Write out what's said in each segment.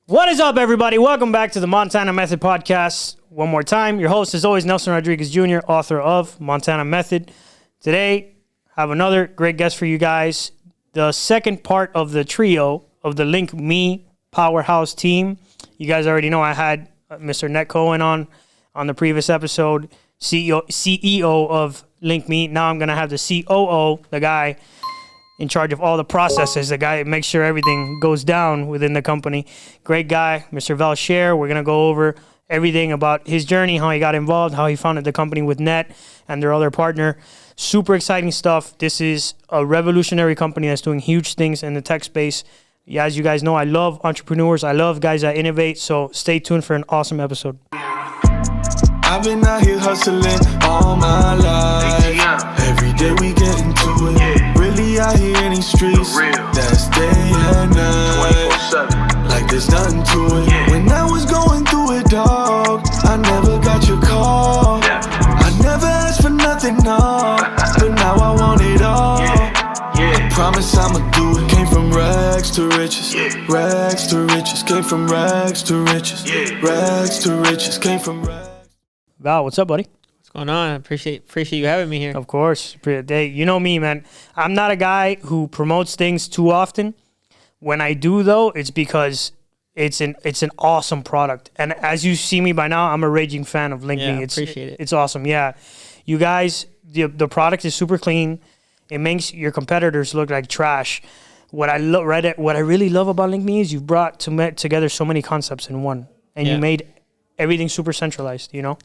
What is up, everybody? Welcome back to the Montana Method Podcast. One more time, your host is always Nelson Rodriguez Jr., author of Montana Method. Today, I have another great guest for you guys. The second part of the trio of the LinkMe powerhouse team. You guys already know I had Mr. Net Kohen on the previous episode, CEO of LinkMe. Now I'm going to have the C.O.O., the guy in charge of all the processes, the guy that makes sure everything goes down within the company. Great guy, Mr. Val Share. We're going to go over everything about his journey, how he got involved, how he founded the company with Net and their other partner. Super exciting stuff. This is a revolutionary company that's doing huge things in the tech space. As you guys know, I love entrepreneurs. I love guys that innovate. So stay tuned for an awesome episode. I've been out here hustling all my life. Every day we get into it. Really out here in these streets. That's day and night. Like there's nothing to it. When I was going through it, dog, I never got your call. I never asked for nothing, no. But now I want it all. I promise I'ma do it. Came from rags to riches. Rags to riches. Came from rags to riches. Rags to riches. Came from rags. Val, what's up, buddy? What's going on? I appreciate you having me here. Of course. Hey, you know me, man. I'm not a guy who promotes things too often. When I do, though, it's because it's an awesome product. And as you see me by now, I'm a raging fan of LinkMe. Yeah, appreciate it. It's awesome. Yeah. You guys, the product is super clean. It makes your competitors look like trash. What I really love about LinkMe is you've brought together so many concepts in one. And you made everything super centralized, you know?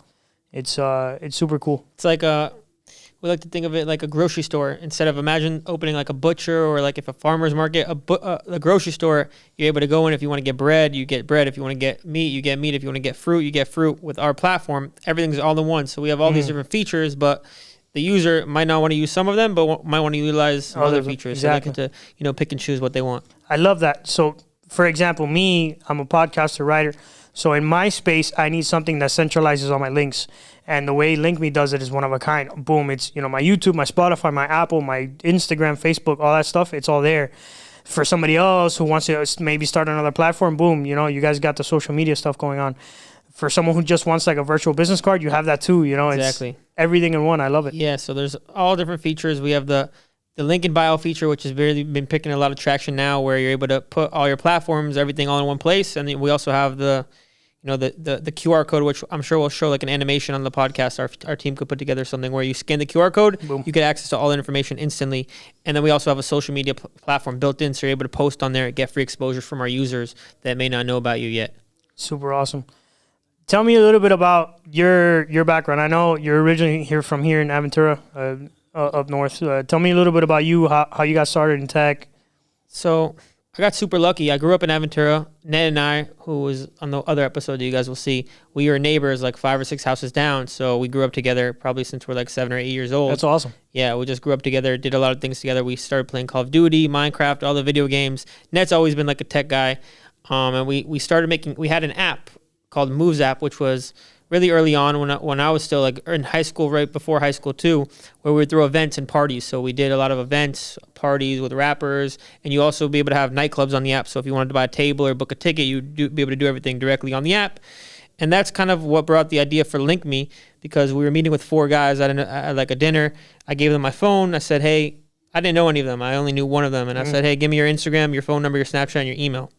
It's super cool. It's like we like to think of it like a grocery store. Instead of imagine opening like a butcher or like if a farmer's market, a grocery store, you're able to go in. If you want to get bread, you get bread. If you want to get meat, you get meat. If you want to get fruit, you get fruit. With our platform, everything's all in one. So we have all these different features, but the user might not want to use some of them, but might want to utilize some other features. Exactly. So they get to pick and choose what they want. I love that. So, for example, I'm a podcaster, writer. So in my space, I need something that centralizes all my links. And the way LinkMe does it is one of a kind. Boom, it's my YouTube, my Spotify, my Apple, my Instagram, Facebook, all that stuff. It's all there. For somebody else who wants to maybe start another platform, boom, you guys got the social media stuff going on. For someone who just wants like a virtual business card, you have that too. Exactly. It's everything in one. I love it. Yeah, so there's all different features. We have the link in bio feature, which has really been picking a lot of traction now, where you're able to put all your platforms, everything all in one place. And then we also have the QR code, which I'm sure will show like an animation on the podcast. Our team could put together something where you scan the QR code, boom, you get access to all the information instantly. And then we also have a social media platform built in, so you're able to post on there and get free exposure from our users that may not know about you yet. Super awesome. Tell me a little bit about your background. I know you're originally here in Aventura, up north. Tell me a little bit about you, how you got started in tech. So I got super lucky. I grew up in Aventura. Ned and I, who was on the other episode that you guys will see, we were neighbors like 5 or 6 houses down. So we grew up together probably since we're like 7 or 8 years old. That's awesome. Yeah, we just grew up together, did a lot of things together. We started playing Call of Duty, Minecraft, all the video games. Ned's always been like a tech guy. And we started we had an app called Moves app, which was really early on when I was still like in high school, right before high school too, where we would throw events and parties. So we did a lot of events, parties with rappers, and you also be able to have nightclubs on the app. So if you wanted to buy a table or book a ticket, you'd be able to do everything directly on the app. And that's kind of what brought the idea for LinkMe, because we were meeting with 4 guys at like a dinner. I gave them my phone. I said, hey, I didn't know any of them. I only knew one of them. And I said, hey, give me your Instagram, your phone number, your Snapchat, and your email.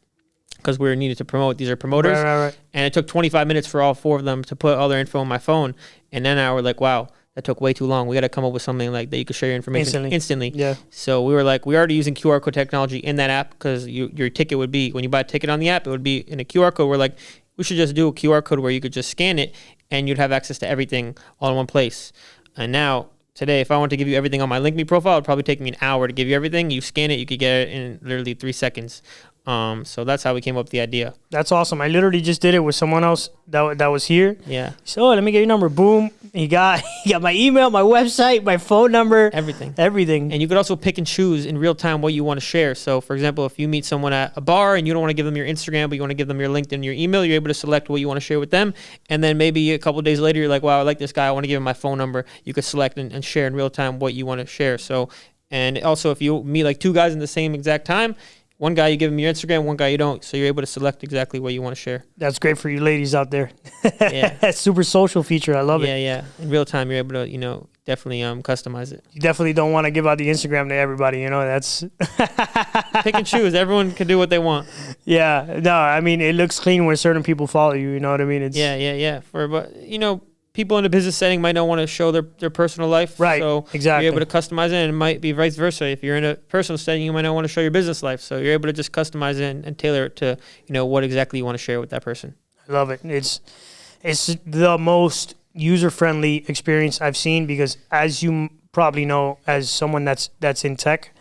Because we were needed to promote. These are promoters. Right. And it took 25 minutes for all 4 of them to put all their info on my phone. And then I were like, wow, that took way too long. We got to come up with something like that you could share your information instantly. Yeah. So we were like, we're already using QR code technology in that app, because your ticket would be, when you buy a ticket on the app, it would be in a QR code. We're like, we should just do a QR code where you could just scan it and you'd have access to everything all in one place. And now, today, if I want to give you everything on my LinkMe profile, it would probably take me an hour to give you everything. You scan it, you could get it in literally 3 seconds. So that's how we came up with the idea. That's awesome. I literally just did it with someone else that was here. Yeah. So let me get your number. Boom. He got my email, my website, my phone number. Everything. And you could also pick and choose in real time what you want to share. So, for example, if you meet someone at a bar and you don't want to give them your Instagram, but you want to give them your LinkedIn and your email, you're able to select what you want to share with them. And then maybe a couple of days later, you're like, wow, I like this guy. I want to give him my phone number. You could select and share in real time what you want to share. So, and also if you meet like 2 guys in the same exact time, One guy you give him your Instagram, one guy you don't, so you're able to select exactly what you want to share. That's great for you ladies out there. Yeah. That's super social feature. I love it. Yeah. In real time, you're able to, definitely customize it. You definitely don't want to give out the Instagram to everybody. That's Pick and choose. Everyone can do what they want. Yeah. No, I mean, it looks clean when certain people follow you. You know what I mean? It's Yeah. People in a business setting might not want to show their personal life. Right, So exactly. you're able to customize it, and it might be vice versa. If you're in a personal setting, you might not want to show your business life. So you're able to just customize it and tailor it to, what exactly you want to share with that person. I love it. It's the most user-friendly experience I've seen because, as you probably know, as someone that's in tech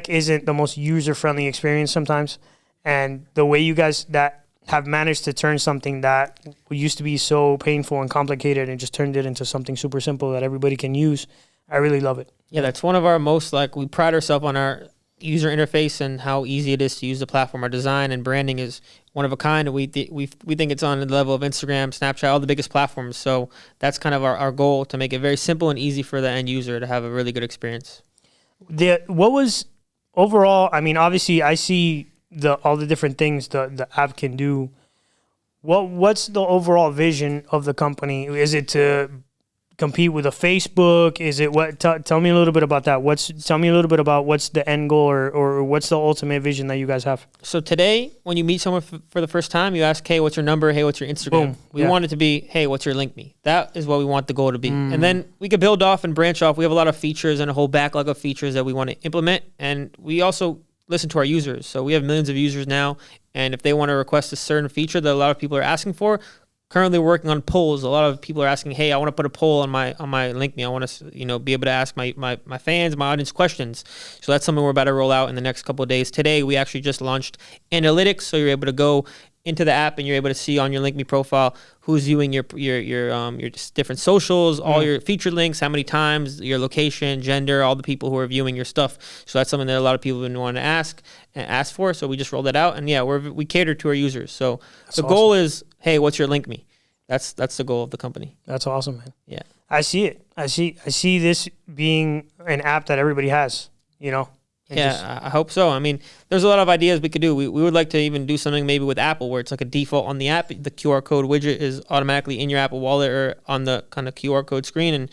isn't the most user-friendly experience sometimes. And the way you guys that have managed to turn something that used to be so painful and complicated and just turned it into something super simple that everybody can use, I really love it. Yeah, that's one of our most, we pride ourselves on our user interface and how easy it is to use the platform. Our design and branding is one of a kind. We think it's on the level of Instagram, Snapchat, all the biggest platforms. So that's kind of our goal, to make it very simple and easy for the end user to have a really good experience. What was overall, I mean, obviously I see all the different things the app can do. What's the overall vision of the company? Is it to compete with a Facebook? Is it what? Tell me a little bit about that. Tell me a little bit about what's the end goal or what's the ultimate vision that you guys have? So today, when you meet someone for the first time, you ask, hey, what's your number? Hey, what's your Instagram? Boom. We want it to be, hey, what's your LinkMe? That is what we want the goal to be. And then we could build off and branch off. We have a lot of features and a whole backlog of features that we want to implement. And we also listen to our users. So we have millions of users now. And if they want to request a certain feature that a lot of people are asking for, currently working on polls. A lot of people are asking, hey, I want to put a poll on my LinkMe. I want to, be able to ask my fans, my audience questions. So that's something we're about to roll out in the next couple of days. Today, we actually just launched analytics. So you're able to go into the app and you're able to see on your LinkMe profile who's viewing your different socials, all your featured links, how many times, your location, gender, all the people who are viewing your stuff. So that's something that a lot of people have been wanting to ask for. So we just rolled that out, and yeah, we cater to our users. So the goal is, hey, what's your LinkMe? That's the goal of the company. That's awesome, man. Yeah, I see it. I see this being an app that everybody has. I hope so. I mean, there's a lot of ideas we could do. We would like to even do something maybe with Apple where it's like a default on the app. The QR code widget is automatically in your Apple Wallet or on the kind of QR code screen, and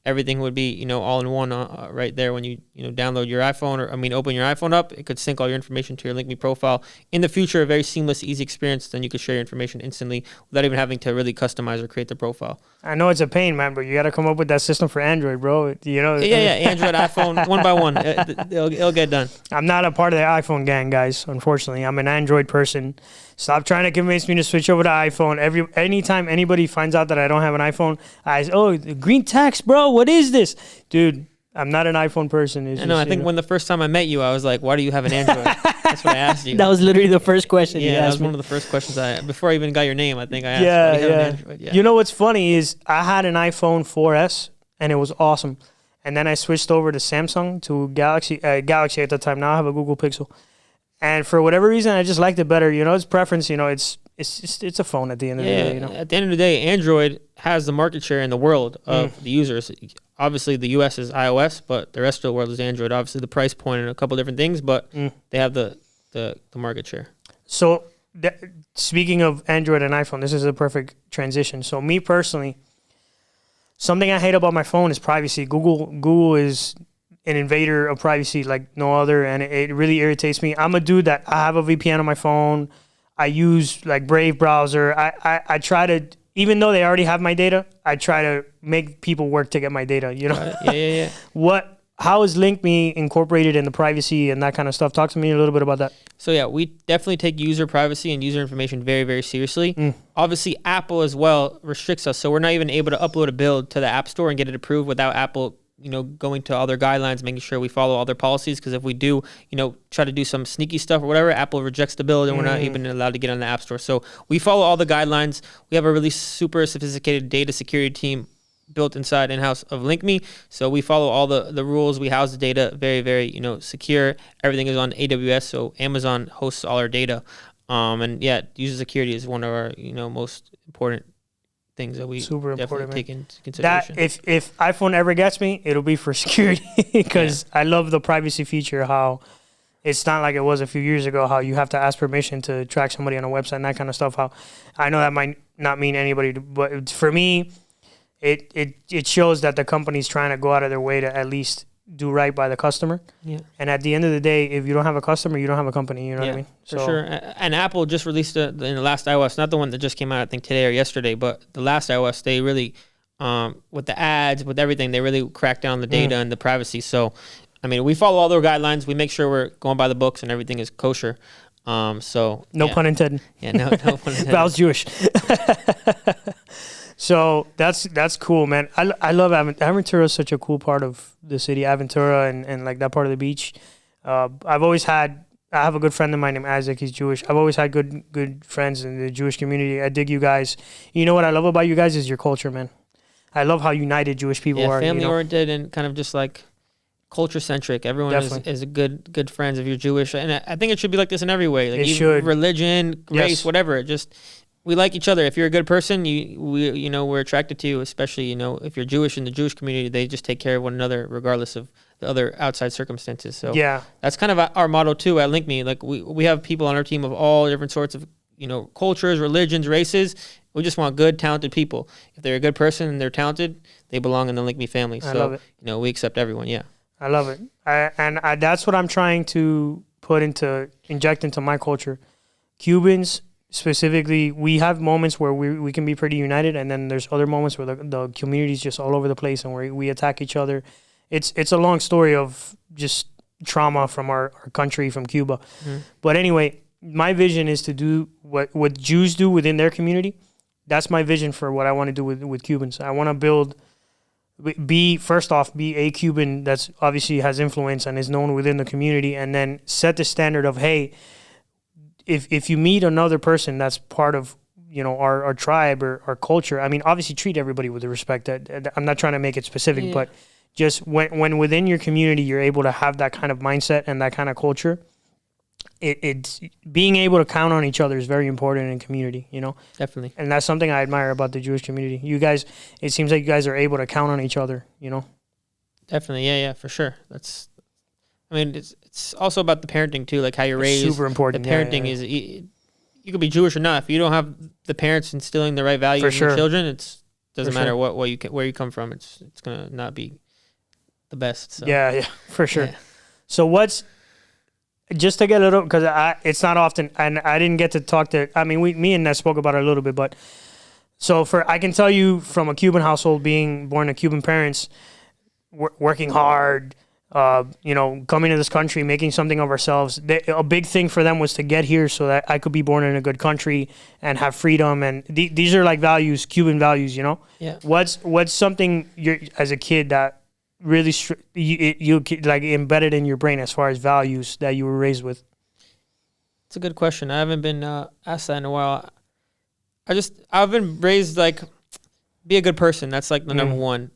everything would be, all in one right there when you download your iPhone open your iPhone up. It could sync all your information to your LinkMe profile. In the future, a very seamless, easy experience. Then you could share your information instantly without even having to really customize or create the profile. I know it's a pain, man, but you got to come up with that system for Android, bro. Yeah, Android, iPhone, one by one. It'll get done. I'm not a part of the iPhone gang, guys, unfortunately. I'm an Android person. Stop trying to convince me to switch over to iPhone. Anytime anybody finds out that I don't have an iPhone, green text, bro, what is this? Dude, I'm not an iPhone person. I think when the first time I met you, I was like, why do you have an Android? That's what I asked you. That was literally the first question you asked me. Yeah, that was one of the first questions before I even got your name, I think I asked. Yeah, why do you have an Android? Yeah. You know what's funny is I had an iPhone 4S, and it was awesome. And then I switched over to Samsung, to Galaxy at the time. Now I have a Google Pixel. And for whatever reason, I just liked it better. It's preference. It's a phone at the end of the day. At the end of the day, Android has the market share in the world of the users. Obviously, the U.S. is iOS, but the rest of the world is Android. Obviously, the price point and a couple different things, but they have the market share. So, speaking of Android and iPhone, this is a perfect transition. So, me personally, something I hate about my phone is privacy. Google is an invader of privacy like no other, and it really irritates me. I'm a dude that I have a VPN on my phone. I use like Brave browser. I try to, even though they already have my data, I try to make people work to get my data. Yeah. How is LinkMe incorporated in the privacy and that kind of stuff? Talk to me a little bit about that. So yeah, we definitely take user privacy and user information very, very seriously. Obviously, Apple as well restricts us, so we're not even able to upload a build to the App Store and get it approved without Apple going to all their guidelines, making sure we follow all their policies. Because if we do, try to do some sneaky stuff or whatever, Apple rejects the build and we're not even allowed to get on the App Store. So we follow all the guidelines. We have a really super sophisticated data security team built inside in-house of LinkMe. So we follow all the rules. We house the data very, very, secure. Everything is on AWS. So Amazon hosts all our data. And yeah, user security is one of our, most important things that we take into consideration. That if iPhone ever gets me, it'll be for security because I love the privacy feature. How It's not like it was a few years ago, how you have to ask permission to track somebody on a website and that kind of stuff. How I know that might not mean anybody, but for me, it shows that the company's trying to go out of their way to at least do right by the customer. Yeah. And at the end of the day, if you don't have a customer, you don't have a company. You know what I mean? For sure. And Apple just released in the last iOS, not the one that just came out, I think today or yesterday, but the last iOS, they really, with the ads, with everything, they really cracked down on the data and the privacy. So, I mean, we follow all their guidelines. We make sure we're going by the books and everything is kosher. No pun intended. Yeah, no pun intended. Val's Jewish. So that's cool, man. I love Aventura is such a cool part of the city, Aventura and like that part of the beach. I have a good friend of mine named Isaac. He's Jewish. I've always had good friends in the Jewish community. I dig you guys. You know what I love about you guys is your culture, man. I love how united Jewish people are. Family oriented and kind of just like culture centric. Everyone is a good friends if you're Jewish, and I think it should be like this in every way. Like it should. Religion, race, whatever. We like each other. If you're a good person, we're attracted to you. Especially if you're Jewish in the Jewish community, they just take care of one another regardless of the other outside circumstances. So that's kind of our motto too at LinkMe. Like we have people on our team of all different sorts of cultures, religions, races. We just want good, talented people. If they're a good person and they're talented, they belong in the LinkMe family. So I love it. We accept everyone. Yeah. I love it. That's what I'm trying to inject into my culture. Cubans specifically, we have moments where we can be pretty united, and then there's other moments where the community's just all over the place and where we attack each other. It's a long story of just trauma from our country, from Cuba. But anyway, my vision is to do what Jews do within their community. That's my vision for what I want to do with Cubans. I want to be a Cuban that's obviously has influence and is known within the community, and then set the standard of, hey, if you meet another person that's part of our tribe or our culture, I mean, obviously treat everybody with the respect. I'm not trying to make it specific, but just when within your community you're able to have that kind of mindset and that kind of culture, it's being able to count on each other is very important in community, Definitely. And that's something I admire about the Jewish community. You guys, it seems like you guys are able to count on each other, Definitely, yeah, for sure. It's also about the parenting too, like how you're raised. Super important. The parenting is, you could be Jewish or not. If you don't have the parents instilling the right values in the children, it doesn't matter where you come from. It's gonna not be the best. So. Yeah, for sure. Yeah. So just to get a little, because it's not often, and I didn't get to talk to. I mean, me and Ness spoke about it a little bit, but so I can tell you from a Cuban household, being born to Cuban parents, working hard, coming to this country, making something of ourselves. A big thing for them was to get here so that I could be born in a good country and have freedom. And these are like values, Cuban values, Yeah. What's something you're as a kid that really you like embedded in your brain as far as values that you were raised with? It's a good question. I haven't been asked that in a while. I've been raised like, be a good person. That's like the number one.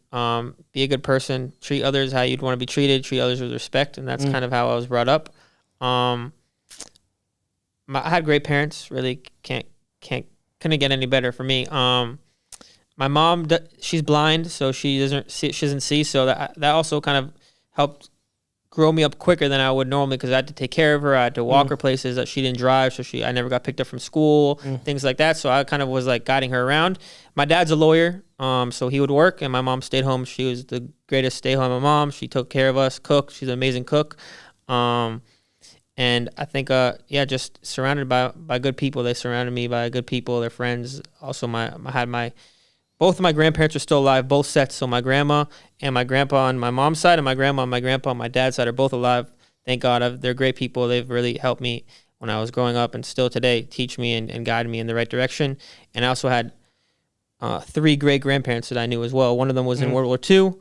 Be a good person. Treat others how you'd want to be treated. Treat others with respect, and that's kind of how I was brought up. I had great parents. Really couldn't get any better for me. My mom, she's blind, so she doesn't see. So that also kind of helped grow me up quicker than I would normally, because I had to take care of her. I had to walk her places that she didn't drive, so I never got picked up from school, things like that. So I kind of was like guiding her around. My dad's a lawyer, so he would work, and my mom stayed home. She was the greatest stay-home mom. She took care of us, cooked. She's an amazing cook. And I think, just surrounded by good people. They surrounded me by good people, their friends. Also, both of my grandparents are still alive, both sets. So my grandma and my grandpa on my mom's side, and my grandma and my grandpa on my dad's side are both alive. Thank God. They're great people. They've really helped me when I was growing up, and still today teach me and guide me in the right direction. And I also had 3 great-grandparents that I knew as well. One of them was in World War II,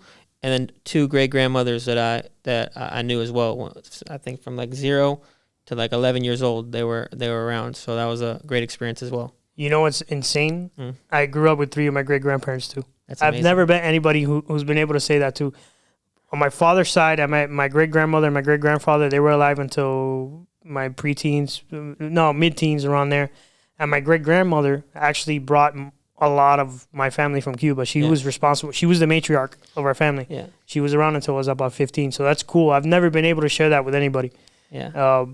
and then 2 great-grandmothers that I knew as well. I think from like 0 to like 11 years old, they were around. So that was a great experience as well. You know what's insane? I grew up with 3 of my great-grandparents too. That's amazing. I've never met anybody who's been able to say that too. On my father's side, I met my great-grandmother and my great-grandfather. They were alive until my mid-teens, around there. And my great-grandmother actually brought a lot of my family from Cuba. She was responsible. She was the matriarch of our family. Yeah. She was around until I was about 15. So that's cool. I've never been able to share that with anybody. Yeah.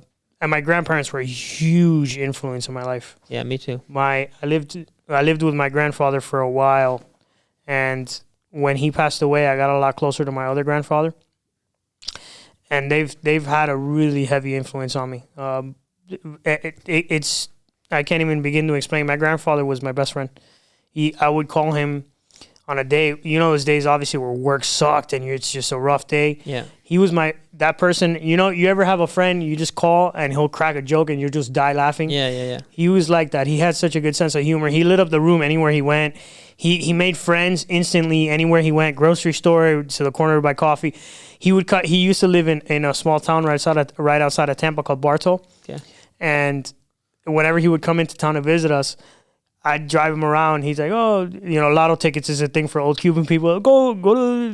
And my grandparents were a huge influence in my life. Yeah, me too. I lived with my grandfather for a while, and when he passed away, I got a lot closer to my other grandfather. And they've had a really heavy influence on me. It's I can't even begin to explain. My grandfather was my best friend. I would call him on a day. You know, those days obviously where work sucked and it's just a rough day. Yeah. He was that person. You know, you ever have a friend you just call and he'll crack a joke and you just die laughing? Yeah. He was like that. He had such a good sense of humor. He lit up the room anywhere he went. He made friends instantly anywhere he went. Grocery store, to the corner to buy coffee. He used to live in a small town right outside of Tampa called Bartow. Okay. And whenever he would come into town to visit us, I'd drive him around. He's like, oh, lotto tickets is a thing for old Cuban people.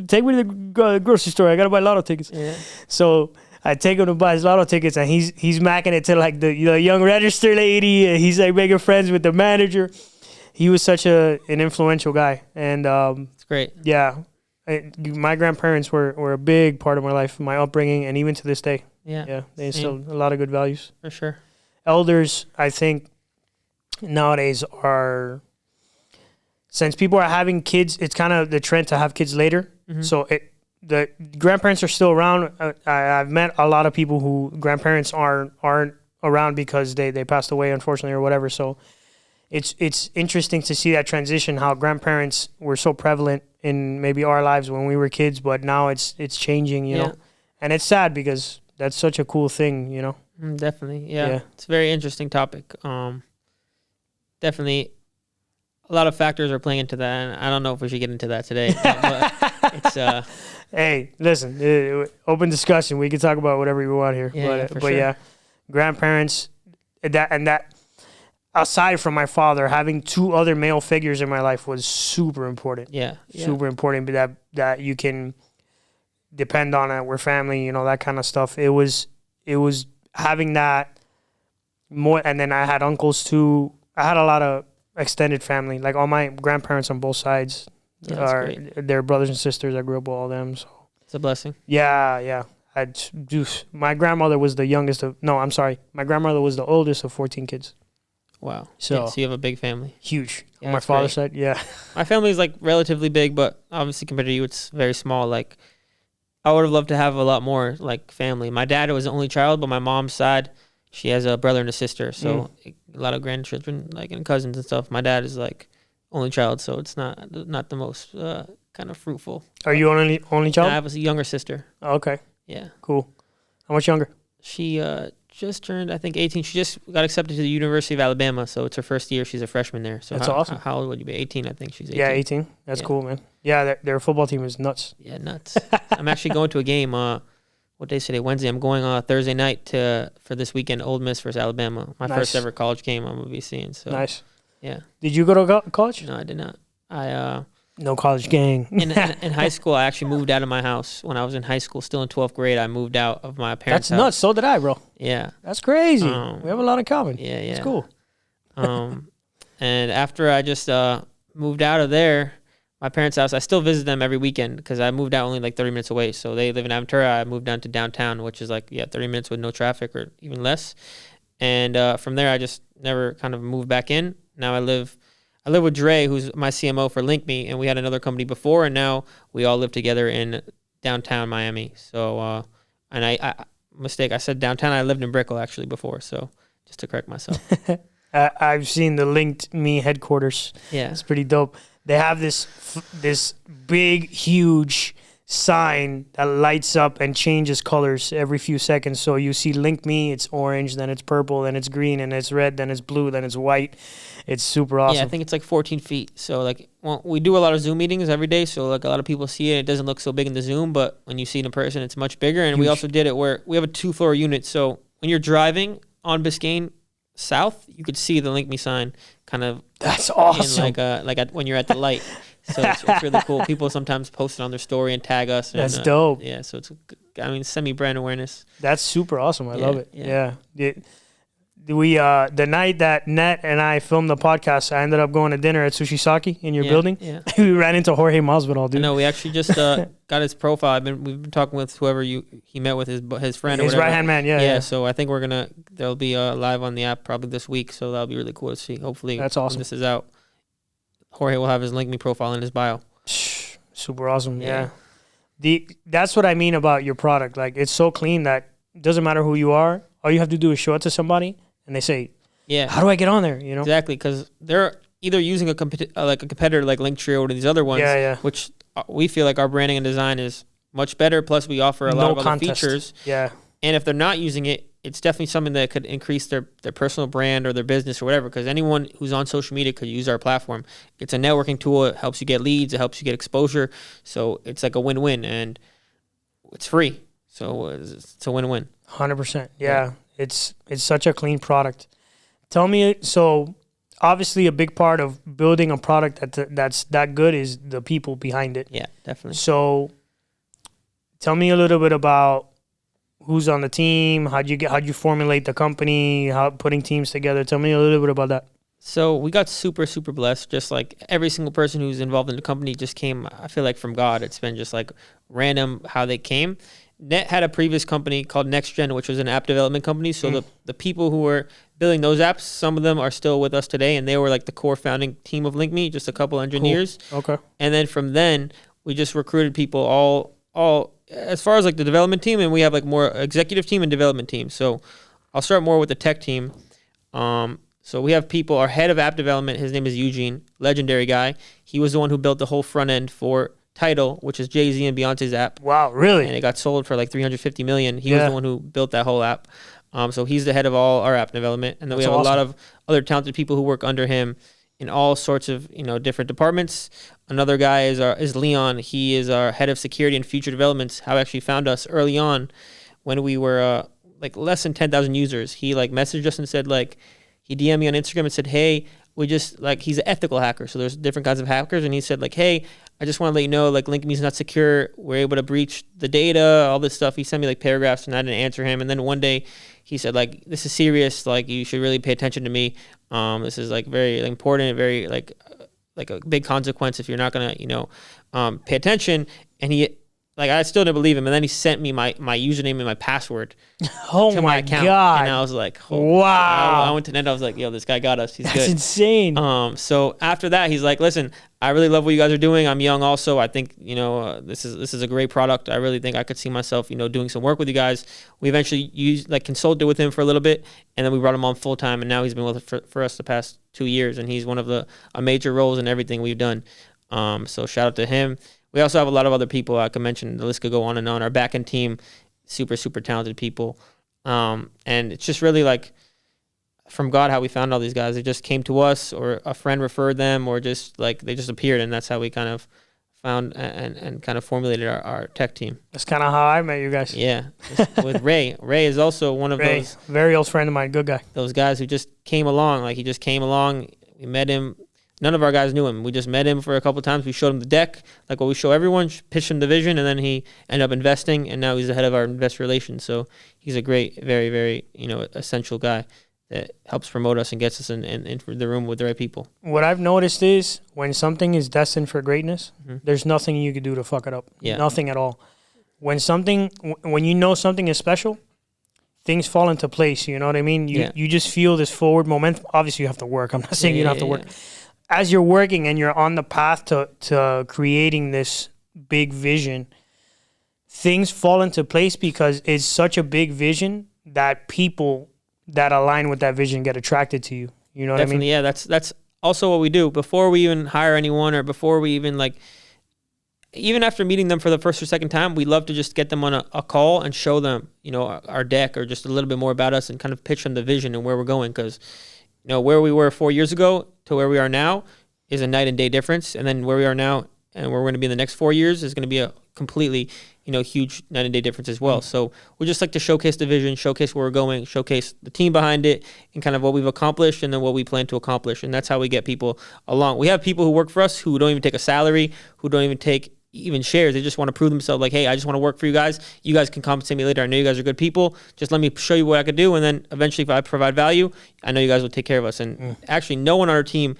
Take me to the grocery store. I got to buy lotto tickets. Yeah. So I take him to buy his lotto tickets, and he's macking it to like the young register lady. He's like making friends with the manager. He was such an influential guy. And it's great. Yeah. My grandparents were a big part of my life, my upbringing, and even to this day. Yeah. They instilled a lot of good values. For sure. Elders, I think, nowadays are, since people are having kids, it's kind of the trend to have kids later. Mm-hmm. So the grandparents are still around. I've met a lot of people who grandparents aren't around because they passed away, unfortunately, or whatever. So it's interesting to see that transition, how grandparents were so prevalent in maybe our lives when we were kids, but now it's changing, you know. And it's sad because that's such a cool thing, you know. Definitely, yeah. It's a very interesting topic. Definitely, a lot of factors are playing into that, and I don't know if we should get into that today. But it's Hey, listen, open discussion. We can talk about whatever we want here. But sure. Yeah, grandparents, that aside from my father, having two other male figures in my life was super important. Yeah. Super important. That you can depend on it. We're family, that kind of stuff. It was having that more, and then I had uncles too. I had a lot of extended family, like all my grandparents on both sides they're brothers and sisters. I grew up with all them, so it's a blessing. Yeah. My grandmother was the youngest of. No, I'm sorry. My grandmother was the oldest of 14 kids. Wow. So you have a big family. Huge. On my father's side, yeah. My family is like relatively big, but obviously compared to you, it's very small. Like, I would have loved to have a lot more like family. My dad was the only child, but my mom's side, she has a brother and a sister, so a lot of grandchildren, like, and cousins and stuff. My dad is like only child, so it's not the most kind of fruitful. Are you only child? I have a younger sister. Oh, okay. Yeah. Cool. How much younger? She just turned, I think, 18. She just got accepted to the University of Alabama, so it's her first year. She's a freshman there. So that's awesome. How old would you be? 18, I think she's 18. Yeah, 18. That's cool, man. Yeah, their football team is nuts. Yeah, nuts. I'm actually going to a game. What day is today? Wednesday. I'm going Thursday night for this weekend, Ole Miss versus Alabama. My first ever college game I'm going to be seeing. So nice. Yeah. Did you go to college? No, I did not. No college gang. in high school, I actually moved out of my house. When I was in high school, still in 12th grade, I moved out of my parents' house. That's nuts. So did I, bro. Yeah. That's crazy. We have a lot in common. Yeah. It's cool. And after I just moved out of there, my parents' house, I still visit them every weekend because I moved out only like 30 minutes away. So they live in Aventura. I moved down to downtown, which is like 30 minutes with no traffic or even less. And from there, I just never kind of moved back in. Now I live with Dre, who's my CMO for LinkMe, and we had another company before, and now we all live together in downtown Miami. So, and I said downtown. I lived in Brickell actually before, so just to correct myself. I've seen the LinkMe headquarters. Yeah, it's pretty dope. They have this big, huge sign that lights up and changes colors every few seconds. So you see LinkMe, it's orange, then it's purple, then it's green, and it's red, then it's blue, then it's white. It's super awesome. Yeah, I think it's like 14 feet. So like, we do a lot of Zoom meetings every day. So like a lot of people see it. It doesn't look so big in the Zoom, but when you see it in person, it's much bigger. And we also did it where we have a 2-floor unit. So when you're driving on Biscayne South, you could see the LinkMe sign kind of. That's awesome. When you're at the light. So it's really cool. People sometimes post it on their story and tag us. And, that's dope. Yeah, so it's semi-brand awareness. That's super awesome. I love it. Yeah. the night that Net and I filmed the podcast, I ended up going to dinner at Sushi Saki in your building. Yeah. We ran into Jorge Masvidal, dude. No, we actually just got his profile. We've been talking with whoever he met with, his friend, his or right hand man. Yeah. So I think they'll be live on the app probably this week. So that'll be really cool to see. Hopefully, that's awesome. When this is out, Jorge will have his LinkMe profile in his bio. Super awesome. Yeah. That's what I mean about your product. Like, it's so clean that it doesn't matter who you are. All you have to do is show it to somebody, and they say, "Yeah, how do I get on there?" You know, exactly, because they're either using a competitor like Linktree or these other ones, which we feel like our branding and design is much better. Plus, we offer a lot of other features. Yeah, and if they're not using it, it's definitely something that could increase their personal brand or their business or whatever. Because anyone who's on social media could use our platform. It's a networking tool. It helps you get leads. It helps you get exposure. So it's like a win-win, and it's free. So it's a win-win. 100%. Yeah. It's such a clean product. Tell me, so obviously a big part of building a product that's that good is the people behind it. Yeah, definitely. So tell me a little bit about who's on the team, how'd you formulate the company, how putting teams together. Tell me a little bit about that. So we got super, super blessed. Just like every single person who's involved in the company just came, I feel like, from God. It's been just like random how they came. Net had a previous company called NextGen, which was an app development company. So the people who were building those apps, some of them are still with us today, and they were like the core founding team of LinkMe, just a couple engineers. Cool. Okay. And then from then, we just recruited people all as far as like the development team, and we have like more executive team and development team. So I'll start more with the tech team. So we have people, our head of app development, his name is Eugene, legendary guy. He was the one who built the whole front end for Tidal, which is Jay-Z and Beyonce's app. Wow, really? And it got sold for like $350 million. He was the one who built that whole app. So he's the head of all our app development. And then we have a lot of other talented people who work under him in all sorts of, different departments. Another guy is Leon. He is our head of security and future developments, how he actually found us early on when we were like less than 10,000 users. He like messaged us and said, like, he DM'd me on Instagram and said, hey, we just, like, he's an ethical hacker. So there's different kinds of hackers. And he said, like, hey, I just want to let you know, like, LinkMe is not secure. We're able to breach the data, all this stuff. He sent me, like, paragraphs, and I didn't answer him. And then one day he said, like, this is serious. Like, you should really pay attention to me. This is, like, very important, very, like a big consequence if you're not going to, pay attention. And he, like, I still didn't believe him. And then he sent me my username and my password to my account. God. And I was like, wow. I went to Net. I was like, yo, this guy got us. He's That's good. insane. So after that, he's like, listen, I really love what you guys are doing. I'm young also. I think, this is a great product. I really think I could see myself, doing some work with you guys. We eventually consulted with him for a little bit, and then we brought him on full time. And now he's been with us for us the past 2 years. And he's one of the major roles in everything we've done. So shout out to him. We also have a lot of other people I could mention. The list could go on and on. Our back-end team, super, super talented people. And it's just really like from God how we found all these guys. They just came to us, or a friend referred them, or just like they just appeared. And that's how we kind of found and kind of formulated our tech team. That's kind of how I met you guys. Yeah. With Ray. Ray is also one of those. Very old friend of mine. Good guy. Those guys who just came along. Like, he just came along. We met him. None of our guys knew him. We just met him for a couple of times. We showed him the deck, like what we show everyone, pitched him the vision, and then he ended up investing, and now he's the head of our investor relations. So he's a great, very, very, essential guy that helps promote us and gets us in the room with the right people. What I've noticed is when something is destined for greatness, there's nothing you can do to fuck it up. Yeah. Nothing at all. When you know something is special, things fall into place. You know what I mean? You just feel this forward momentum. Obviously, you have to work. I'm not saying you don't have to work. As you're working and you're on the path to creating this big vision, things fall into place because it's such a big vision that people that align with that vision get attracted to you. You know what I mean? Yeah, that's also what we do. Before we even hire anyone, or before we even even after meeting them for the first or second time, we love to just get them on a call and show them, our deck or just a little bit more about us and kind of pitch them the vision and where we're going. Because, where we were 4 years ago to where we are now is a night and day difference. And then where we are now and where we're going to be in the next 4 years is going to be a completely, huge night and day difference as well. So we just like to showcase the vision, showcase where we're going, showcase the team behind it, and kind of what we've accomplished and then what we plan to accomplish. And that's how we get people along. We have people who work for us who don't even take a salary, who don't even take even shares. They just want to prove themselves. Like, hey, I just want to work for you guys. You guys can compensate me later. I know you guys are good people. Just let me show you what I could do, and then eventually, if I provide value, I know you guys will take care of us. And actually, no one on our team,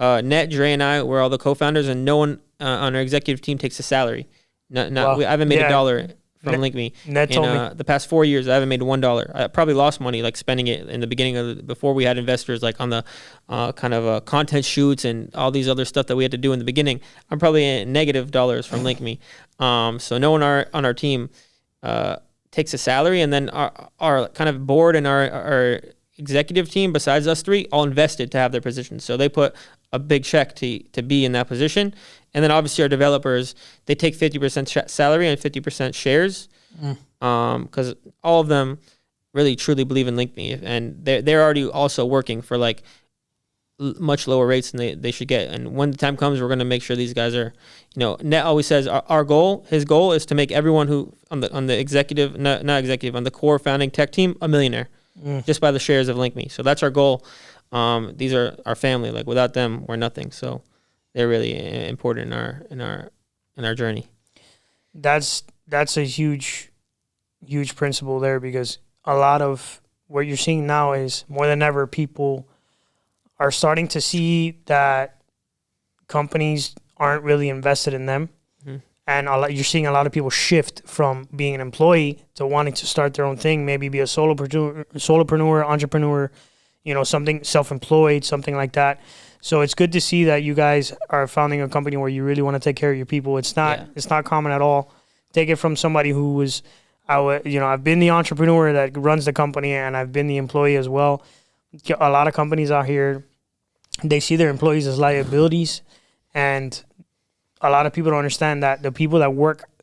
Net, Dre, and I, we're all the co-founders, and no one on our executive team takes a salary. I haven't made $1 from LinkMe. Net told me. The past 4 years, I haven't made $1. I probably lost money like spending it in the beginning of before we had investors, like on the kind of content shoots and all these other stuff that we had to do in the beginning. I'm probably at negative dollars from LinkMe. So no one on our team takes a salary, and then our kind of board and our executive team, besides us three, all invested to have their positions. So they put a big check to be in that position. And then obviously our developers, they take 50% salary and 50% shares, because all of them really truly believe in LinkMe, and they're already also working for like much lower rates than they should get. And when the time comes, we're going to make sure these guys are, Net always says his goal is to make everyone who on the executive, not executive, on the core founding tech team, a millionaire, just by the shares of LinkMe. So that's our goal. These are our family. Like without them, we're nothing. So they're really important in our journey. That's a huge principle there, because a lot of what you're seeing now is more than ever people are starting to see that companies aren't really invested in them, and you're seeing a lot of people shift from being an employee to wanting to start their own thing, maybe be a solopreneur, entrepreneur, something self-employed, something like that. So it's good to see that you guys are founding a company where you really want to take care of your people. It's not common at all. Take it from somebody who was, I've been the entrepreneur that runs the company, and I've been the employee as well. A lot of companies out here, they see their employees as liabilities, and a lot of people don't understand that the people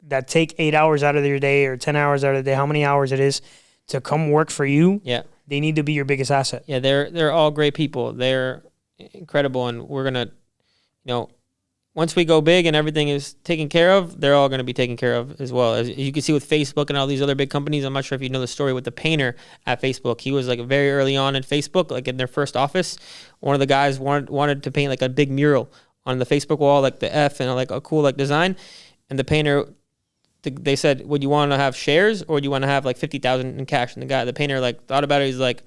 that take 8 hours out of their day or 10 hours out of the day, how many hours it is to come work for you, they need to be your biggest asset. Yeah, they're all great people. They're incredible, and we're gonna, once we go big and everything is taken care of, they're all going to be taken care of as well. As you can see with Facebook and all these other big companies. I'm not sure if you know the story with the painter at Facebook. He was like very early on in Facebook, like in their first office. One of the guys wanted to paint like a big mural on the Facebook wall, like the F and like a cool like design. And the painter, they said, would you want to have shares or do you want to have like 50,000 in cash? And the painter like thought about it. He's like,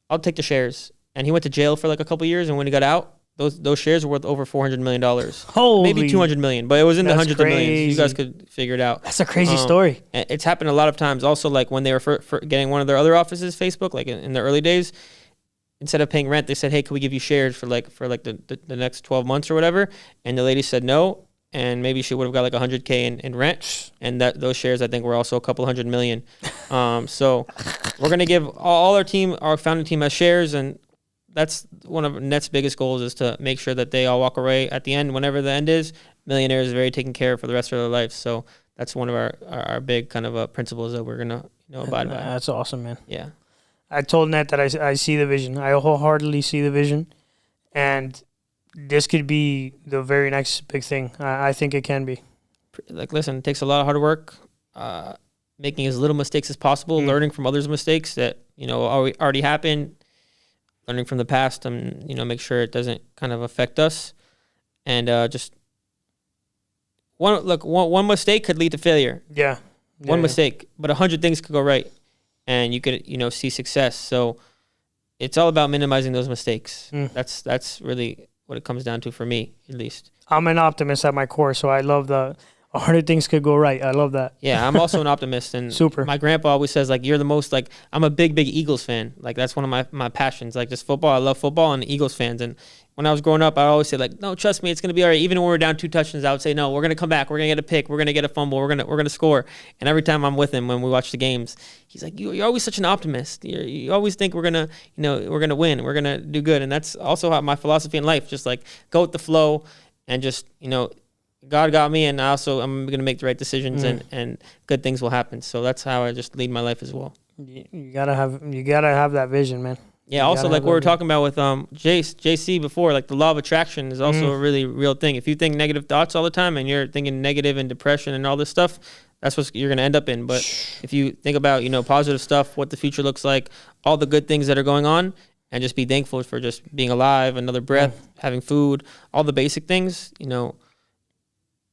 I'll take the shares. And he went to jail for like a couple years. And when he got out, those shares were worth over $400 million. Holy, maybe $200 million, but it was in the hundreds of millions. You guys could figure it out. That's a crazy story. It's happened a lot of times. Also, like when they were for getting one of their other offices, Facebook, like in the early days, instead of paying rent, they said, "Hey, can we give you shares for the next 12 months or whatever?" And the lady said no, and maybe she would have got like $100K in rent, and those shares I think were also a couple $100 million. So we're gonna give all our founding team has shares, and that's one of Net's biggest goals is to make sure that they all walk away at the end, whenever the end is, millionaires, very taken care of for the rest of their life. So that's one of our big kind of principles that we're gonna abide by. That's awesome, man. Yeah. I told Net that I see the vision. I wholeheartedly see the vision, and this could be the very next big thing. I think it can be. Like, listen, it takes a lot of hard work, making as little mistakes as possible, learning from others' mistakes that already happened. Learning from the past and, make sure it doesn't kind of affect us. And just one mistake could lead to failure. Yeah. One mistake, but 100 things could go right. And you could, see success. So it's all about minimizing those mistakes. That's really what it comes down to for me, at least. I'm an optimist at my core, so I love 100 things could go right. I love that. Yeah, I'm also an optimist. And super. My grandpa always says, like, you're the most, like, I'm a big Eagles fan. Like, that's one of my passions. Like, just football. I love football and Eagles fans. And when I was growing up, I always say, like, no, trust me, it's going to be all right. Even when we're down 2 touchdowns, I would say, no, we're going to come back. We're going to get a pick. We're going to get a fumble. We're going to score. And every time I'm with him when we watch the games, he's like, you're always such an optimist. You always think we're going to, we're going to win. We're going to do good. And that's also how my philosophy in life, just like go with the flow and just, God got me, and I'm going to make the right decisions, and good things will happen. So that's how I just lead my life as well. You gotta have that vision, man. Yeah. Also, like what we were talking about with JC before, like the law of attraction is also a really real thing. If you think negative thoughts all the time and you're thinking negative and depression and all this stuff, that's what you're going to end up in. But if you think about positive stuff, what the future looks like, all the good things that are going on, and just be thankful for just being alive, another breath, having food, all the basic things,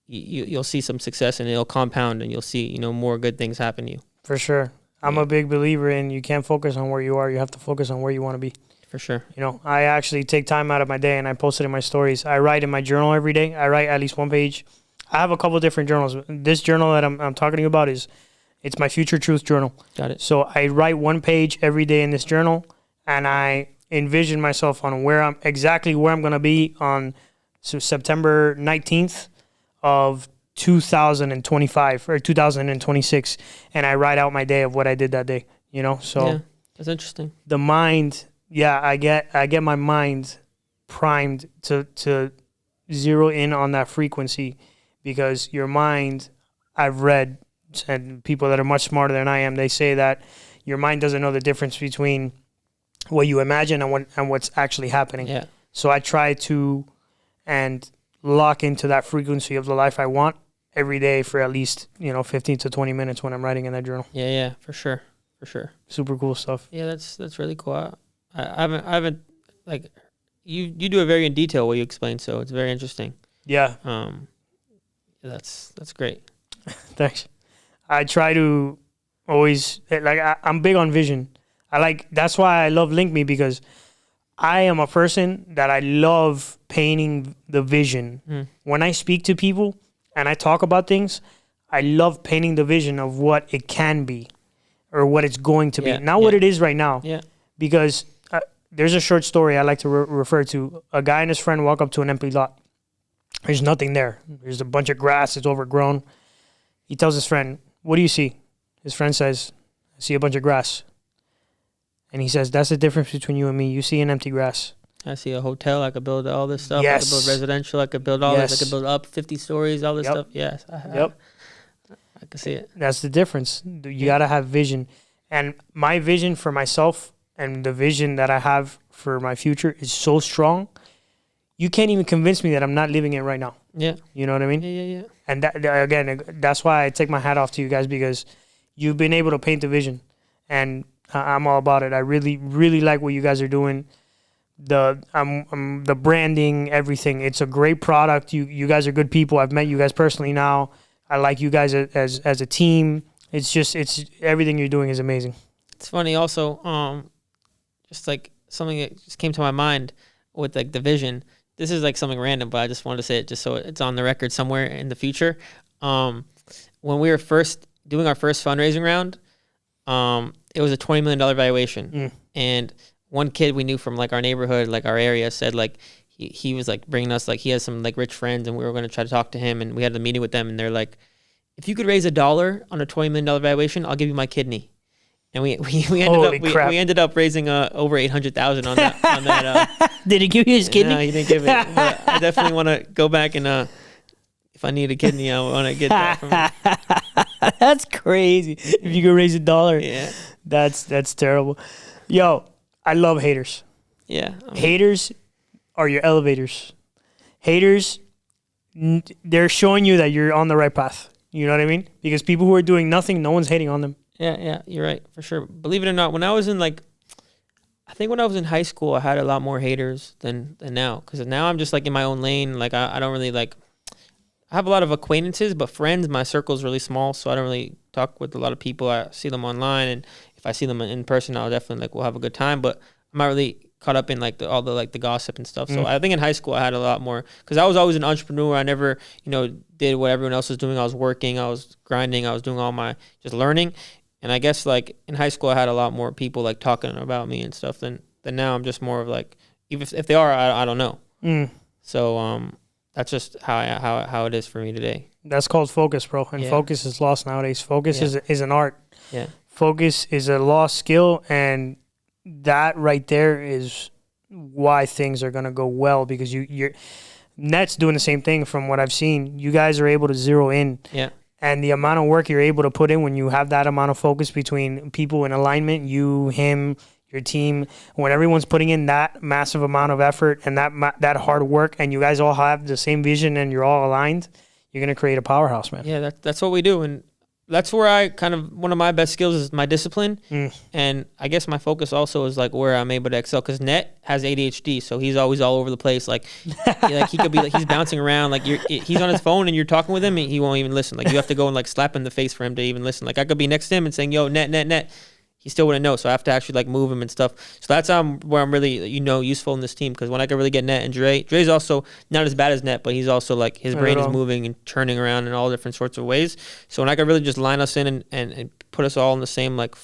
you'll see some success and it'll compound and you'll see, you know, more good things happen to you. For sure. I'm a big believer in you can't focus on where you are. You have to focus on where you want to be. For sure. You know, I actually take time out of my day and I post it in my stories. I write in my journal every day. I write at least one page. I have a couple of different journals. This journal that I'm talking to you about it's my Future Truth journal. Got it. So I write one page every day in this journal and I envision myself on where I'm going to be on September 19th of 2025 or 2026, and I write out my day of what I did that day, you know? So yeah, that's interesting. The mind, I get my mind primed to zero in on that frequency, because your mind, I've read, and people that are much smarter than I am, they say that your mind doesn't know the difference between what you imagine and what's actually happening. Yeah. So I try to lock into that frequency of the life I want every day for at least, 15 to 20 minutes when I'm writing in that journal. Yeah, for sure. Super cool stuff. Yeah, that's really cool. I haven't like you do it very in detail what you explain, so it's very interesting. Yeah. That's great. Thanks. I try to always, I'm big on vision. That's why I love LinkMe, because I am a person that I love painting the vision. When I speak to people and I talk about things, I love painting the vision of what it can be or what it's going to be. Not what it is right now. Yeah. Because there's a short story I like to refer to. A guy and his friend walk up to an empty lot. There's nothing there. There's a bunch of grass. It's overgrown. He tells his friend, "What do you see?" His friend says, "I see a bunch of grass." And he says, "That's the difference between you and me. You see an empty grass. I see a hotel. I could build all this stuff. Yes. I could build residential. I could build all this. I could build up 50 stories, all this stuff." Yes. I can see it. That's the difference. You got to have vision. And my vision for myself and the vision that I have for my future is so strong. You can't even convince me that I'm not living it right now. Yeah. You know what I mean? Yeah. And again, that's why I take my hat off to you guys, because you've been able to paint the vision. And I'm all about it. I really, really like what you guys are doing. The branding, everything. It's a great product. You guys are good people. I've met you guys personally now. I like you guys as a team. It's everything you're doing is amazing. It's funny also, just like something that just came to my mind with like the vision. This is like something random, but I just wanted to say it just so it's on the record somewhere in the future. When we were first doing our first fundraising round, it was a $20 million valuation. And one kid we knew from like our neighborhood, like our area, said like he was like bringing us, like he has some like rich friends and we were going to try to talk to him, and we had a meeting with them, and they're like, "If you could raise $1 on a $20 million valuation, I'll give you my kidney." And we ended up raising over $800,000 on that. Did he give you his kidney? No, he didn't give it. But I definitely want to go back and if I need a kidney, I want to get that from him. That's crazy. If you could raise $1. Yeah. That's terrible. Yo, I love haters. Yeah. Haters are your elevators. Haters, they're showing you that you're on the right path. You know what I mean? Because people who are doing nothing, no one's hating on them. Yeah, you're right, for sure. Believe it or not, when I was in high school, I had a lot more haters than now. Because now I'm just like in my own lane. Like I don't really like, I have a lot of acquaintances, but friends, my circle is really small, so I don't really talk with a lot of people. I see them online, and if I see them in person, I'll definitely we'll have a good time. But I'm not really caught up in all the gossip and stuff. So I think in high school I had a lot more, because I was always an entrepreneur. I never did what everyone else was doing. I was working, I was grinding, I was doing all my just learning. And I guess in high school I had a lot more people talking about me and stuff than now. I'm just more of even if they are, I don't know. So that's just how it is for me today. That's called focus, bro. And focus is lost nowadays. Focus is an art. Yeah. Focus is a lost skill, and that right there is why things are gonna go well, because you're Net's doing the same thing from what I've seen. You guys are able to zero in. Yeah. And the amount of work you're able to put in when you have that amount of focus between people in alignment, you, him, your team, when everyone's putting in that massive amount of effort and that hard work, and you guys all have the same vision and you're all aligned, you're going to create a powerhouse, man. Yeah, that's what we do. And that's where I kind of, one of my best skills is my discipline. And I guess my focus also is like where I'm able to excel, because Net has ADHD. So he's always all over the place. Like he could be like, he's bouncing around. Like he's on his phone and you're talking with him and he won't even listen. Like you have to go and like slap him in the face for him to even listen. Like I could be next to him and saying, yo, Net. He still wouldn't know. So I have to actually like move him and stuff. So that's where I'm really, useful in this team. Because when I can really get Net and Dre's also not as bad as Net, but he's also like, his brain is moving and turning around in all different sorts of ways. So when I can really just line us in and put us all in the same like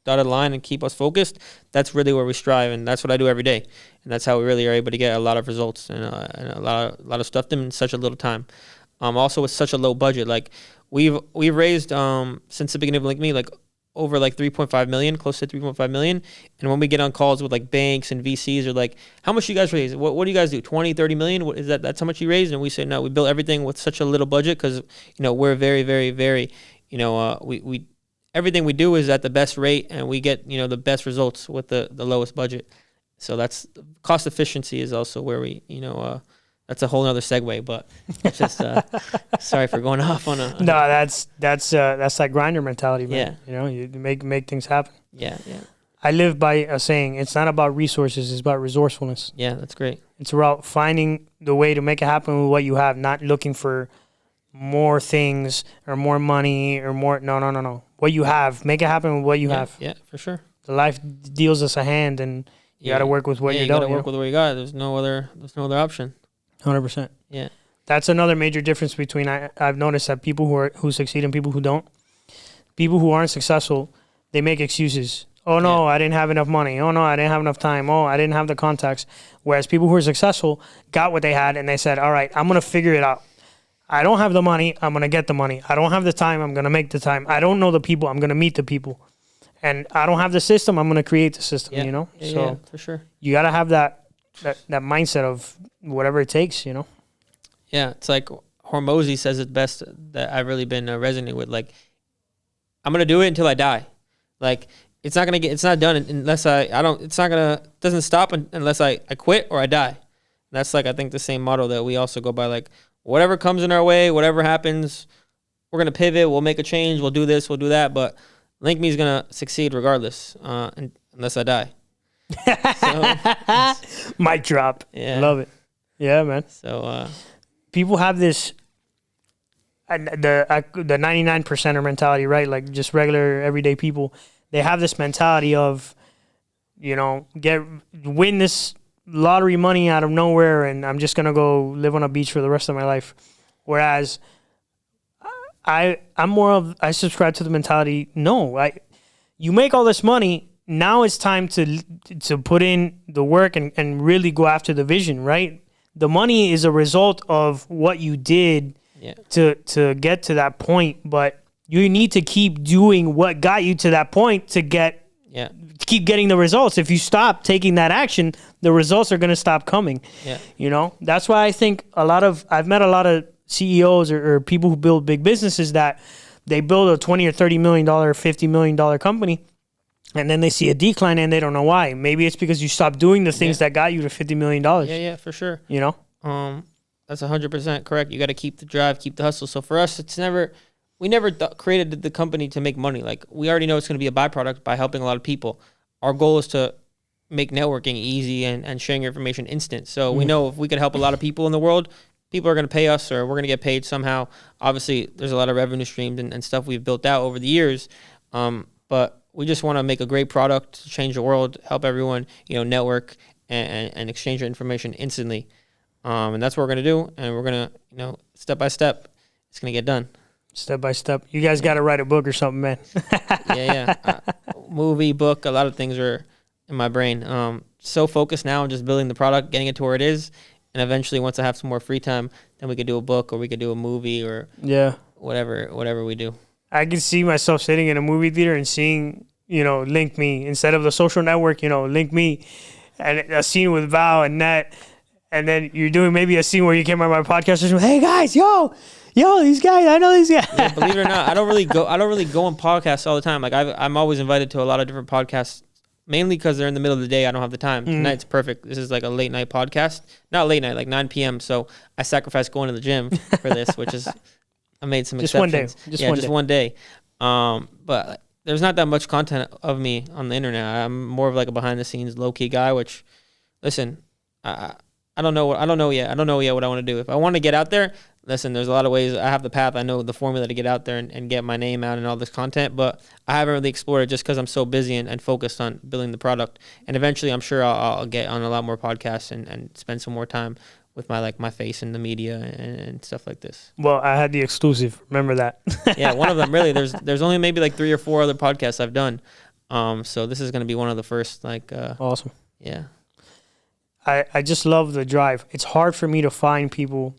dotted line and keep us focused, that's really where we strive. And that's what I do every day. And that's how we really are able to get a lot of results and a lot of stuff done in such a little time. Also with such a low budget. Like we've raised since the beginning of LinkMe, like over like 3.5 million, close to 3.5 million. And when we get on calls with like banks and VCs, are like, how much you guys raise? What do you guys do? 20, 30 million? What is that? That's how much you raised? And we say, no, we built everything with such a little budget. Cause we're very, very, very, we everything we do is at the best rate and we get, the best results with the lowest budget. So that's cost efficiency is also where we, that's a whole nother segue, but it's just sorry for going off on a. No, that's like grinder mentality, man. Yeah. You make things happen. Yeah. I live by a saying: it's not about resources; it's about resourcefulness. Yeah, that's great. It's about finding the way to make it happen with what you have, not looking for more things or more money or more. No. What you have, make it happen with what you have. Yeah, for sure. The life deals us a hand, and you got to work with what you're doing. You got to work with what you got. There's no other option. 100%. Yeah. That's another major difference between I've noticed that people who succeed and people who don't. People who aren't successful, they make excuses. Oh no, I didn't have enough money. Oh no, I didn't have enough time. Oh, I didn't have the contacts. Whereas people who are successful got what they had and they said, all right, I'm going to figure it out. I don't have the money. I'm going to get the money. I don't have the time. I'm going to make the time. I don't know the people. I'm going to meet the people. And I don't have the system. I'm going to create the system, Yeah, for sure. You got to have that mindset of whatever it takes, Yeah, it's like Hormozy says it best that I've really been resonating with. Like, I'm gonna do it until I die. Like, it's not done unless doesn't stop unless I quit or I die. And that's like, I think the same motto that we also go by. Like, whatever comes in our way, whatever happens, we're gonna pivot. We'll make a change. We'll do this. We'll do that. But LinkMe is gonna succeed regardless, unless I die. So, mic drop. Yeah. Love it. Yeah, man. So people have this the 99%er mentality, right? Like just regular everyday people. They have this mentality of, win this lottery money out of nowhere and I'm just gonna go live on a beach for the rest of my life. Whereas I subscribe to the mentality, no, you make all this money. Now it's time to put in the work and really go after the vision, right? The money is a result of what you did to get to that point, but you need to keep doing what got you to that point to keep getting the results. If you stop taking that action, the results are going to stop coming. Yeah. That's why I think I've met a lot of CEOs or people who build big businesses that they build a $20 or $30 million, $50 million company. And then they see a decline and they don't know why. Maybe it's because you stopped doing the things that got you to $50 million. Yeah, for sure. That's 100% correct. You got to keep the drive, keep the hustle. So for us, we never created the company to make money. Like we already know it's going to be a byproduct by helping a lot of people. Our goal is to make networking easy and sharing your information instant. So we know if we could help a lot of people in the world, people are going to pay us or we're going to get paid somehow. Obviously, there's a lot of revenue streams and stuff we've built out over the years. But we just want to make a great product to change the world, help everyone, network and exchange your information instantly. And that's what we're going to do. And we're going to, step by step, it's going to get done. Step by step. You guys got to write a book or something, man. Yeah. Movie, book, a lot of things are in my brain. So focused now on just building the product, getting it to where it is. And eventually, once I have some more free time, then we could do a book or we could do a movie or whatever we do. I can see myself sitting in a movie theater and seeing, LinkMe instead of the social network, LinkMe, and a scene with Val and Net, and then you're doing maybe a scene where you came on my podcast and hey guys, yo, these guys, I know these guys. Yeah, believe it or not, I don't really go on podcasts all the time. Like I'm always invited to a lot of different podcasts, mainly because they're in the middle of the day. I don't have the time. Tonight's perfect. This is like a late night podcast, not late night, like 9 p.m. So I sacrificed going to the gym for this, which is. I made some exceptions. Just one day. But there's not that much content of me on the internet. I'm more of like a behind the scenes low key guy. Which, listen, I don't know yet. I don't know yet what I want to do. If I want to get out there, listen, there's a lot of ways. I have the path. I know the formula to get out there and get my name out and all this content, but I haven't really explored it just because I'm so busy and focused on building the product. And eventually, I'm sure I'll get on a lot more podcasts and spend some more time with my face in the media and stuff like this. Well, I had the exclusive. Remember that? Yeah, one of them. Really, there's only maybe like 3 or 4 other podcasts I've done. So this is going to be one of the first. Awesome. Yeah. I just love the drive. It's hard for me to find people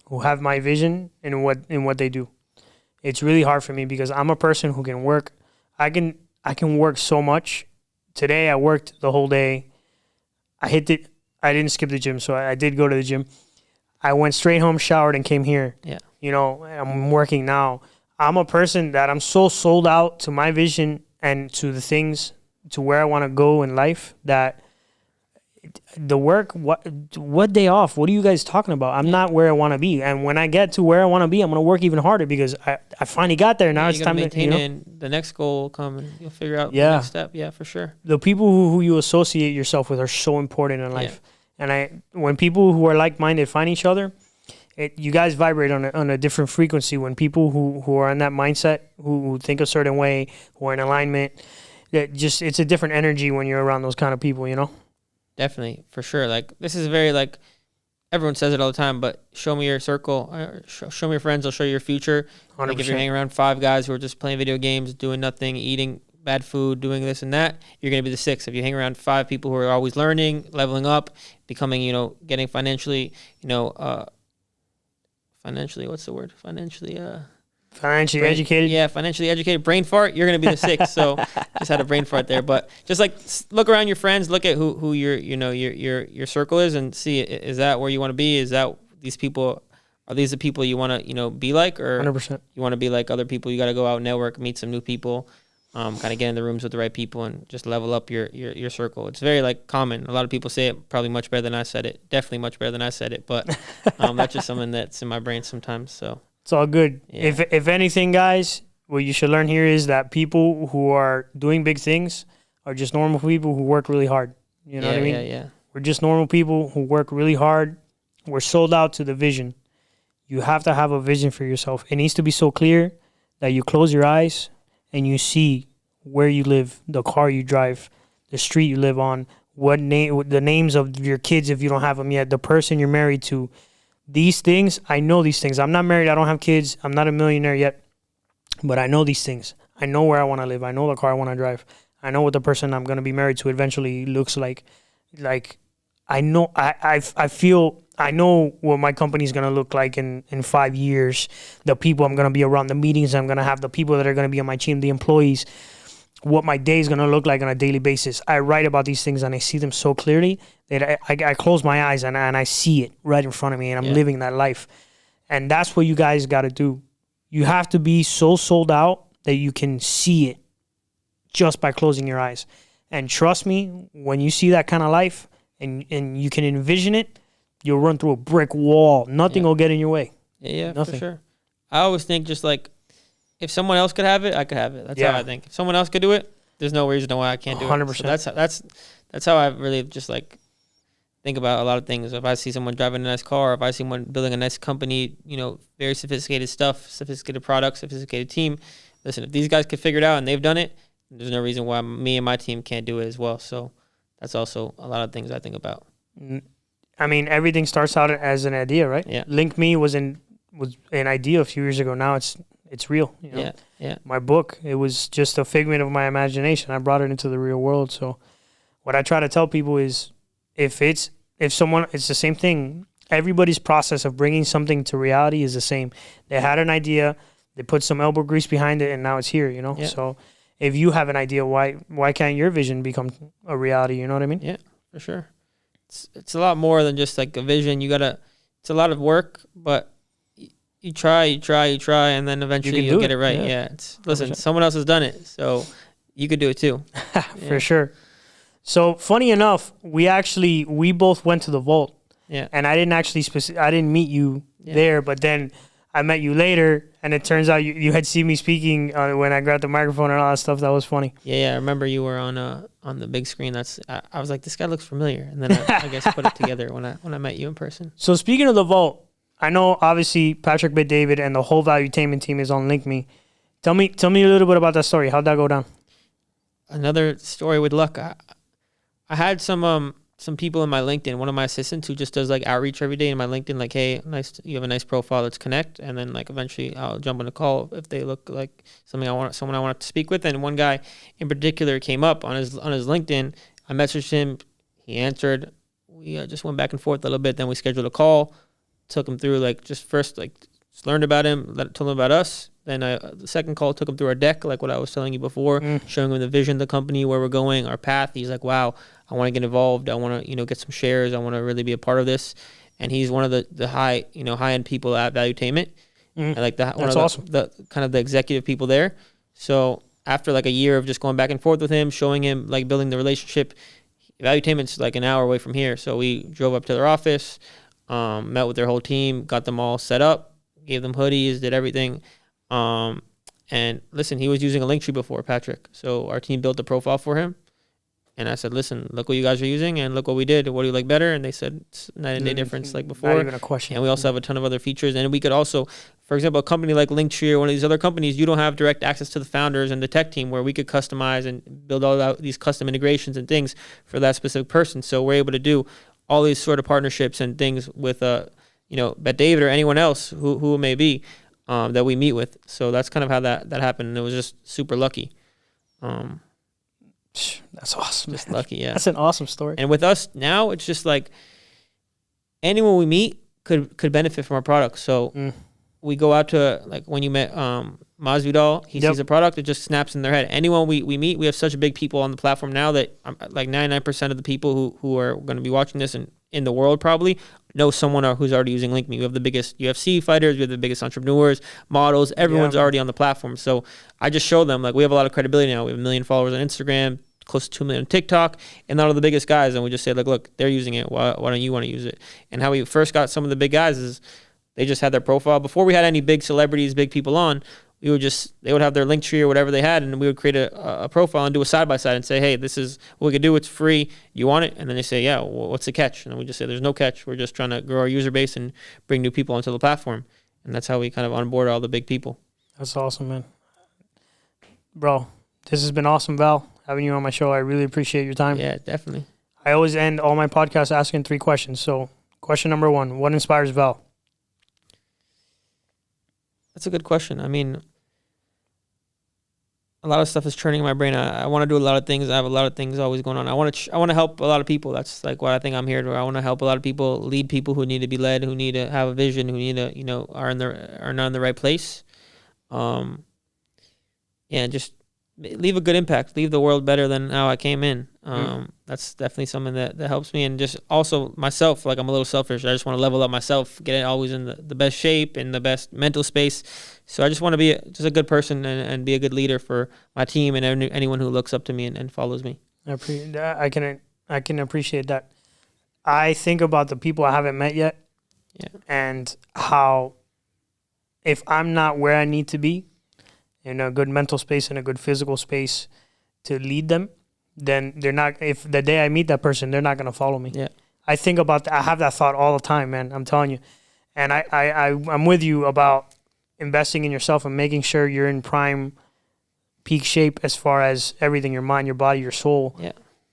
who have my vision in what they do. It's really hard for me because I'm a person who can work. I can work so much. Today I worked the whole day. I didn't skip the gym, so I did go to the gym. I went straight home, showered, and came here. Yeah. I'm working now. I'm a person that I'm so sold out to my vision and to the things, to where I want to go in life, that the work, what day off? What are you guys talking about? I'm not where I want to be. And when I get to where I want to be, I'm going to work even harder because I finally got there. Now it's time to maintain it, and the next goal will come and you'll figure out the next step. Yeah, for sure. The people who you associate yourself with are so important in life. Yeah. And when people who are like-minded find each other, you guys vibrate on a different frequency. When people who are in that mindset, who think a certain way, who are in alignment, it's a different energy when you're around those kind of people, Definitely, for sure. Like, this is very, like, everyone says it all the time, but show me your circle, show me your friends, I'll show you your future. 100%. Like, if you're hanging around 5 guys who are just playing video games, doing nothing, eating bad food, doing this and that, you're going to be the 6th. If you hang around 5 people who are always learning, leveling up, becoming, getting financially, what's the word? Financially educated. Yeah, financially educated. Brain fart, you're going to be the 6th. So just had a brain fart there. But just like look around your friends, look at who your circle is, and see, is that where you want to be? Is that these people? Are these the people you want to be like, or 100%. You want to be like other people? You got to go out, network, meet some new people, kind of get in the rooms with the right people, and just level up your circle. It's very common. A lot of people say it probably much better than I said it. Definitely much better than I said it. But that's just something that's in my brain sometimes. So. It's all good. Yeah. If anything, guys, what you should learn here is that people who are doing big things are just normal people who work really hard. You know what I mean? Yeah. We're just normal people who work really hard. We're sold out to the vision. You have to have a vision for yourself. It needs to be so clear that you close your eyes and you see where you live, the car you drive, the street you live on, the names of your kids if you don't have them yet, the person you're married to. These things, I know these things. I'm not married. I don't have kids. I'm not a millionaire yet. But I know these things. I know where I want to live. I know the car I want to drive. I know what the person I'm going to be married to eventually looks like. I know, I feel, I know what my company's going to look like in 5 years. The people I'm going to be around, the meetings I'm going to have, the people that are going to be on my team, the employees, what my day is going to look like on a daily basis. I write about these things and I see them so clearly that I close my eyes and I see it right in front of me, and I'm living that life. And that's what you guys got to do. You have to be so sold out that you can see it just by closing your eyes. And trust me, when you see that kind of life and you can envision it, you'll run through a brick wall. Nothing will get in your way. Yeah, Nothing. For sure. I always think just like, if someone else could have it, I could have it. That's how I think. If someone else could do it, there's no reason why I can't do 100%. it. So that's how I really just think about a lot of things. If I see someone driving a nice car, if I see someone building a nice company, very sophisticated stuff, sophisticated products, sophisticated team. Listen, if these guys could figure it out and they've done it, there's no reason why me and my team can't do it as well. So that's also a lot of things I think about. I mean, everything starts out as an idea, right? Yeah. LinkMe was an idea a few years ago. Now it's real. Yeah. My book, it was just a figment of my imagination. I brought it into the real world. So what I try to tell people is it's the same thing. Everybody's process of bringing something to reality is the same. They had an idea, they put some elbow grease behind it, and now it's here, Yeah. So if you have an idea, why can't your vision become a reality? You know what I mean? Yeah, for sure. It's a lot more than just like a vision. It's a lot of work, but you try, and then eventually you'll get it right. Yeah. Listen, 100%. Someone else has done it, so you could do it too. For sure. So funny enough, we both went to the vault. Yeah. And I didn't actually I didn't meet you there, but then I met you later, and it turns out you had seen me speaking when I grabbed the microphone and all that stuff. That was funny. Yeah, I remember you were on the big screen. I was like, this guy looks familiar, and then I guess put it together when I met you in person. So speaking of the vault, I know obviously Patrick Bet-David and the whole Valuetainment team is on LinkMe. Tell me a little bit about that story. How'd that go down? Another story with luck. I had some people in my LinkedIn, one of my assistants who just does like outreach every day in my LinkedIn, like, hey, you have a nice profile, let's connect. And then like eventually I'll jump on a call if they look like someone I want to speak with. And one guy in particular came up on his LinkedIn. I messaged him, he answered. We just went back and forth a little bit. Then we scheduled a call, took him through like just learned about him, told him about us. Then the second call took him through our deck, like what I was telling you before, showing him the vision of the company, where we're going, our path. He's like, wow, I want to get involved. I want to, get some shares. I want to really be a part of this. And he's one of the high end people at Valuetainment. And like That's awesome. The kind of the executive people there. So after like a year of just going back and forth with him, showing him like building the relationship, Valuetainment's like an hour away from here. So we drove up to their office, met with their whole team, got them all set up, gave them hoodies, did everything. And listen, he was using a Linktree before, Patrick. So our team built a profile for him. And I said, listen, look what you guys are using and look what we did. What do you like better? And they said it's night and day difference like before. Not even a question. And we also have a ton of other features. And we could also, for example, a company like Linktree or one of these other companies, you don't have direct access to the founders and the tech team where we could customize and build all out these custom integrations and things for that specific person. So we're able to do all these sort of partnerships and things with, Bet-David or anyone else who it may be that we meet with. So that's kind of how that happened. And it was just super lucky. That's awesome. Just lucky, yeah. That's an awesome story. And with us now, it's just like anyone we meet could benefit from our product. So we go out to, like when you met Masvidal, he sees a product, it just snaps in their head. Anyone we meet, we have such big people on the platform now that like 99% of the people who are going to be watching this and in the world probably know someone who's already using LinkMe. We have the biggest UFC fighters, we have the biggest entrepreneurs, models, everyone's already on the platform. So I just show them, like, we have a lot of credibility now. We have 1 million followers on Instagram, close to 2 million on TikTok, and not all the biggest guys. And we just say, like, look, they're using it. Why don't you want to use it? And how we first got some of the big guys is they just had their profile. Before we had any big celebrities, big people on, they would have their Linktree or whatever they had, and we would create a profile and do a side-by-side and say, hey, this is what we could do. It's free. You want it? And then they say, yeah, well, what's the catch? And then we just say, there's no catch. We're just trying to grow our user base and bring new people onto the platform. And that's how we kind of onboard all the big people. That's awesome, man. Bro, this has been awesome, Val, having you on my show. I really appreciate your time. Yeah, definitely. I always end all my podcasts asking 3 questions. So question number 1, what inspires Val? That's a good question. I mean, a lot of stuff is churning in my brain. I want to do a lot of things. I have a lot of things always going on. I want to help a lot of people. That's like what I think I'm here to. I want to help a lot of people, lead people who need to be led, who need to have a vision, who need to, are not in the right place. Just leave a good impact, leave the world better than how I came in. That's definitely something that helps me. And just also myself, like, I'm a little selfish. I just want to level up myself, get it always in the best shape, in the best mental space. So I just want to be just a good person and be a good leader for my team and anyone who looks up to me and follows me. I can appreciate that. I think about the people I haven't met yet, and how if I'm not where I need to be, in a good mental space and a good physical space to lead them, then they're not, if the day I meet that person, they're not going to follow me. Yeah. I think about that. I have that thought all the time, man. I'm telling you. And I'm with you about investing in yourself and making sure you're in prime peak shape as far as everything, your mind, your body, your soul,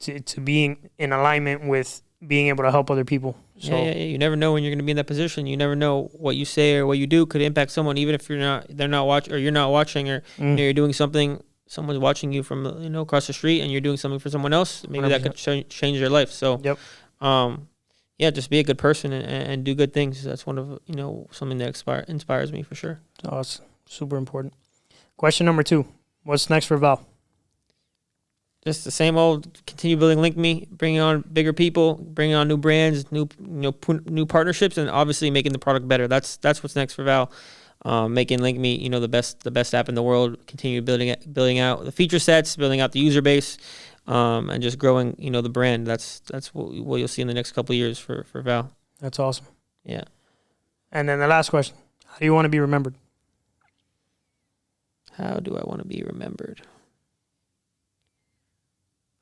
to being in alignment with being able to help other people. So you never know when you're going to be in that position. You never know what you say or what you do could impact someone, even if they're not watching, or you're not watching, or you're doing something. Someone's watching you from across the street, and you're doing something for someone else. Maybe 100%. That could change their life. So, just be a good person and do good things. That's one of something that inspires me for sure. Oh, it's super important. Question number 2: what's next for Val? Just the same old. Continue building LinkMe, bringing on bigger people, bringing on new brands, new partnerships, and obviously making the product better. That's what's next for Val. Making LinkMe, the best app in the world. Continue building out the feature sets, building out the user base, and just growing the brand. That's what you'll see in the next couple of years for Val. That's awesome. Yeah. And then the last question: How do you want to be remembered? How do I want to be remembered?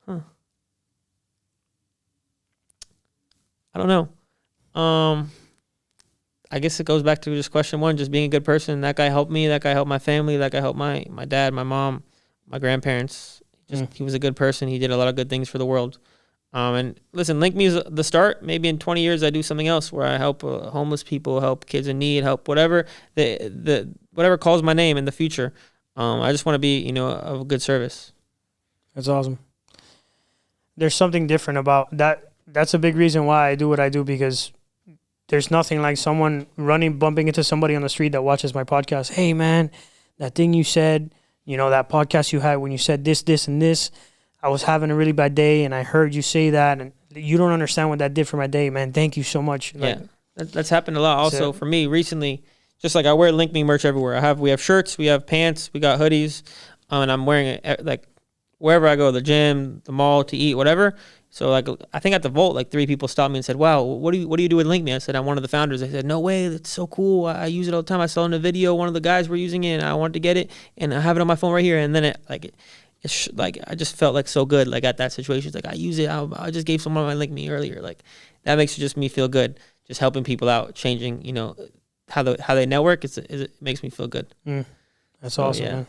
I don't know. I guess it goes back to just question one, just being a good person. That guy helped me. That guy helped my family. That guy helped my dad, my mom, my grandparents. He was a good person. He did a lot of good things for the world. And listen, LinkMe is the start. Maybe in 20 years, I do something else where I help homeless people, help kids in need, help whatever whatever calls my name in the future. I just want to be, of a good service. That's awesome. There's something different about that. That's a big reason why I do what I do, because there's nothing like someone bumping into somebody on the street that watches my podcast. Hey, man, that thing you said, that podcast you had when you said this, this, and this, I was having a really bad day, and I heard you say that, and you don't understand what that did for my day, man. Thank you so much. Yeah, that's happened a lot also for me recently. Just like I wear LinkMe merch everywhere. We have shirts, we have pants, we got hoodies, and I'm wearing it like wherever I go, the gym, the mall, to eat, whatever. So like I think at the Volt, like 3 people stopped me and said, "Wow, what do you do with LinkMe?" I said, "I'm one of the founders." They said, "No way, that's so cool. I use it all the time. I saw in a video one of the guys were using it, and I wanted to get it, and I have it on my phone right here." And then I just felt like so good, like at that situation. It's like I use it. I just gave someone my LinkMe earlier. Like that makes just me feel good. Just helping people out, changing, how they network. It makes me feel good. That's awesome, man.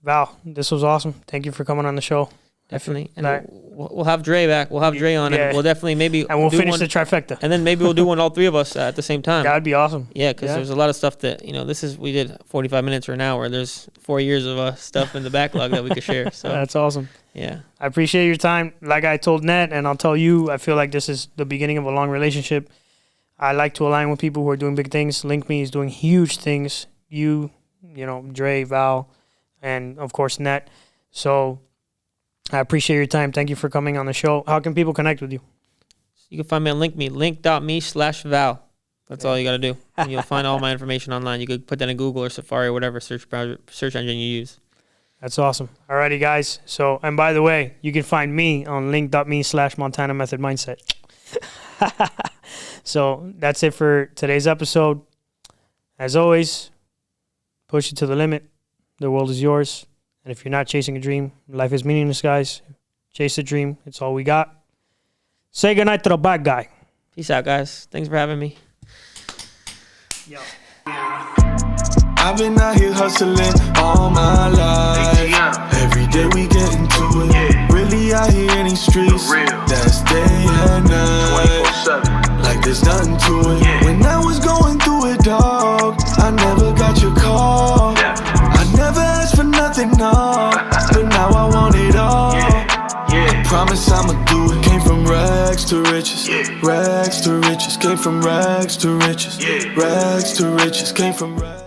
Val, this was awesome. Thank you for coming on the show. Definitely. And we'll have Dre back. We'll have Dre on, and we'll definitely maybe... And we'll finish the trifecta. And then maybe we'll do one, all 3 of us at the same time. That'd be awesome. Yeah, because there's a lot of stuff that, we did 45 minutes or an hour. There's 4 years of stuff in the backlog that we could share. So that's awesome. Yeah. I appreciate your time. Like I told Net, and I'll tell you, I feel like this is the beginning of a long relationship. I like to align with people who are doing big things. LinkMe is doing huge things. Dre, Val, and of course Net. So I appreciate your time. Thank you for coming on the show. How can people connect with you? You can find me on LinkMe, link.me/Val. That's all you got to do. And you'll find all my information online. You could put that in Google or Safari or whatever search engine you use. That's awesome. Alrighty, guys. So, and by the way, you can find me on link.me/Montana Method Mindset. So that's it for today's episode. As always, push it to the limit. The world is yours. And if you're not chasing a dream, life is meaningless, guys. Chase a dream. It's all we got. Say goodnight to the bad guy. Peace out, guys. Thanks for having me. Yo. I've been out here hustling all my life. Every day we get into it. Really out here in these streets. That's day and night. 24/7. Like there's nothing to it. When I was going through it, dog, I never got your call. I never asked for nothing, no. But now I want it all. I promise I'ma do it. Came from rags to riches. Rags to riches. Came from rags to riches. Rags to riches. Came from rags.